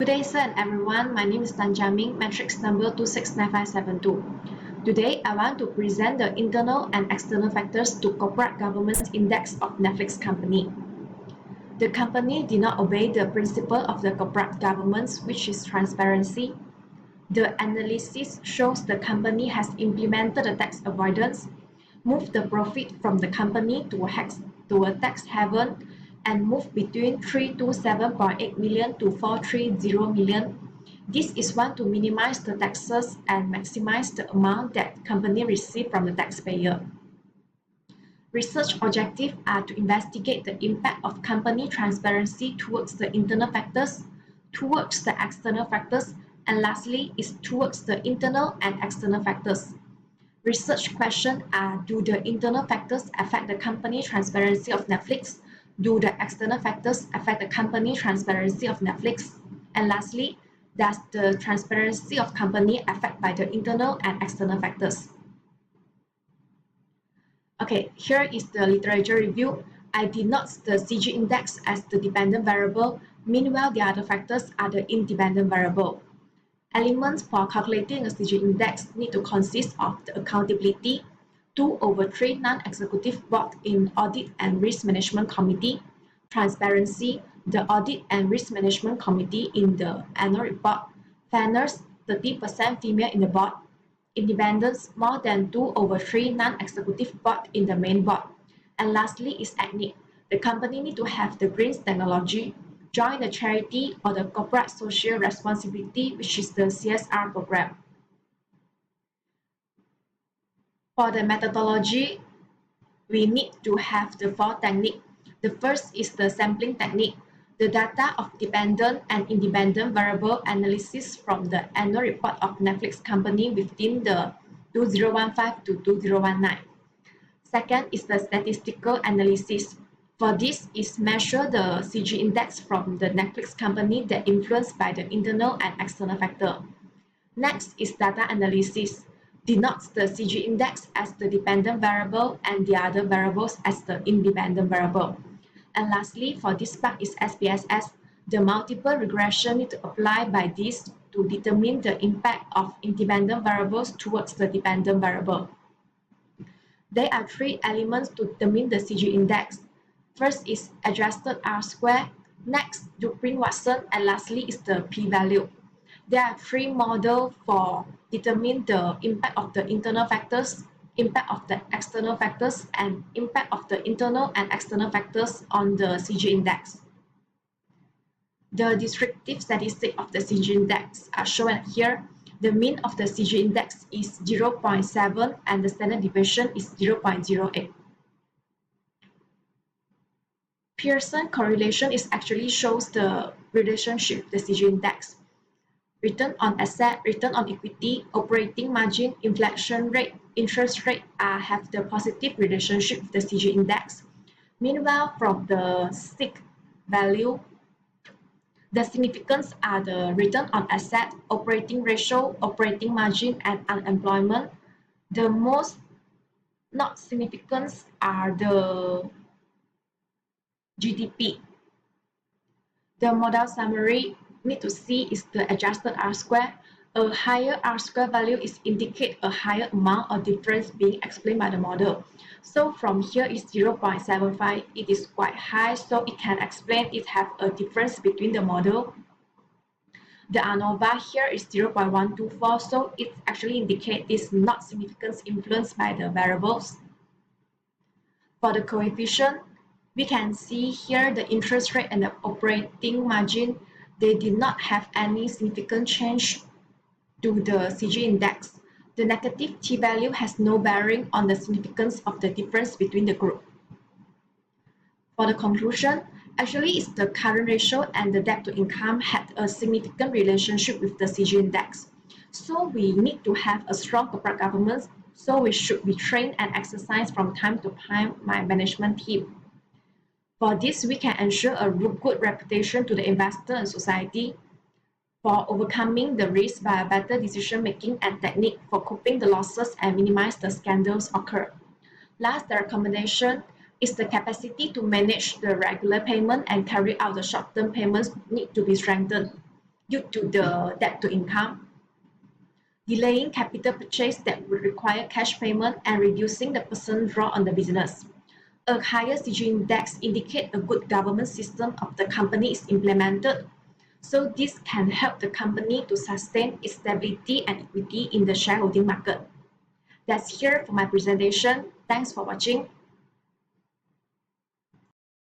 Good day, sir and everyone. My name is Tan Jaming, matrix number 269572. Today, I want to present the internal and external factors to corporate governance index of Netflix company. The company did not obey the principle of the corporate governance, which is transparency. The analysis shows the company has implemented a tax avoidance, moved the profit from the company to a tax haven, and moved between 327.8 million to 430 million. This is one to minimize the taxes and maximize the amount that company receive from the taxpayer. Research objectives are to investigate the impact of company transparency towards the internal factors, towards the external factors, and lastly is towards the internal and external factors. Research questions are: do the internal factors affect the company transparency of Netflix? Do the external factors affect the company transparency of Netflix? And lastly, does the transparency of company affect by the internal and external factors? Okay, here is the literature review. I denote the CG index as the dependent variable. Meanwhile, the other factors are the independent variable. Elements for calculating a CG index need to consist of the accountability, 2/3 non-executive board in Audit and Risk Management Committee, transparency, the Audit and Risk Management Committee in the annual report, fairness, 30% female in the board, independence, more than 2/3 non-executive board in the main board, and lastly is ethnic. The company need to have the green technology, join the charity or the corporate social responsibility, which is the CSR program. For the methodology, we need to have the 4 techniques. The first is the sampling technique, the data of dependent and independent variable analysis from the annual report of Netflix company within the 2015 to 2019. Second is the statistical analysis. For this is measure the CG index from the Netflix company that influenced by the internal and external factor. Next is data analysis. Denotes the CG index as the dependent variable and the other variables as the independent variable. And lastly, for this part is SPSS. The multiple regression need to apply by this to determine the impact of independent variables towards the dependent variable. There are 3 elements to determine the CG index. First is adjusted R-square, next Dupree-Watson, and lastly is the p-value. There are 3 models for determine the impact of the internal factors, impact of the external factors, and impact of the internal and external factors on the CG index. The descriptive statistics of the CG index are shown here. The mean of the CG index is 0.7 and the standard deviation is 0.08. Pearson correlation is actually shows the relationship, the CG index. Return on asset, return on equity, operating margin, inflation rate, interest rate have the positive relationship with the CG index. Meanwhile, from the SIC value, the significance are the return on asset, operating ratio, operating margin, and unemployment. The most not significant are the GDP. The model summary need to see is the adjusted R-square. A higher R-square value is indicate a higher amount or difference being explained by the model. So from here is 0.75. It is quite high, so it can explain it have a difference between the model. The ANOVA here is 0.124, so it actually indicate is not significant influence by the variables. For the coefficient, we can see here the interest rate and the operating margin, they did not have any significant change to the CG index. The negative t-value has no bearing on the significance of the difference between the group. For the conclusion, actually it's the current ratio and the debt to income had a significant relationship with the CG index. So we need to have a strong corporate governance, so we should be trained and exercise from time to time my management team. For this, we can ensure a good reputation to the investor and society, for overcoming the risk by a better decision making and technique for coping the losses and minimize the scandals occur. Last, the recommendation is the capacity to manage the regular payment and carry out the short-term payments need to be strengthened. due to the debt to income, delaying capital purchase that would require cash payment, and reducing the person draw on the business. A higher CG index indicates a good government system of the company is implemented. So this can help the company to sustain its stability and equity in the shareholding market. That's here for my presentation. Thanks for watching.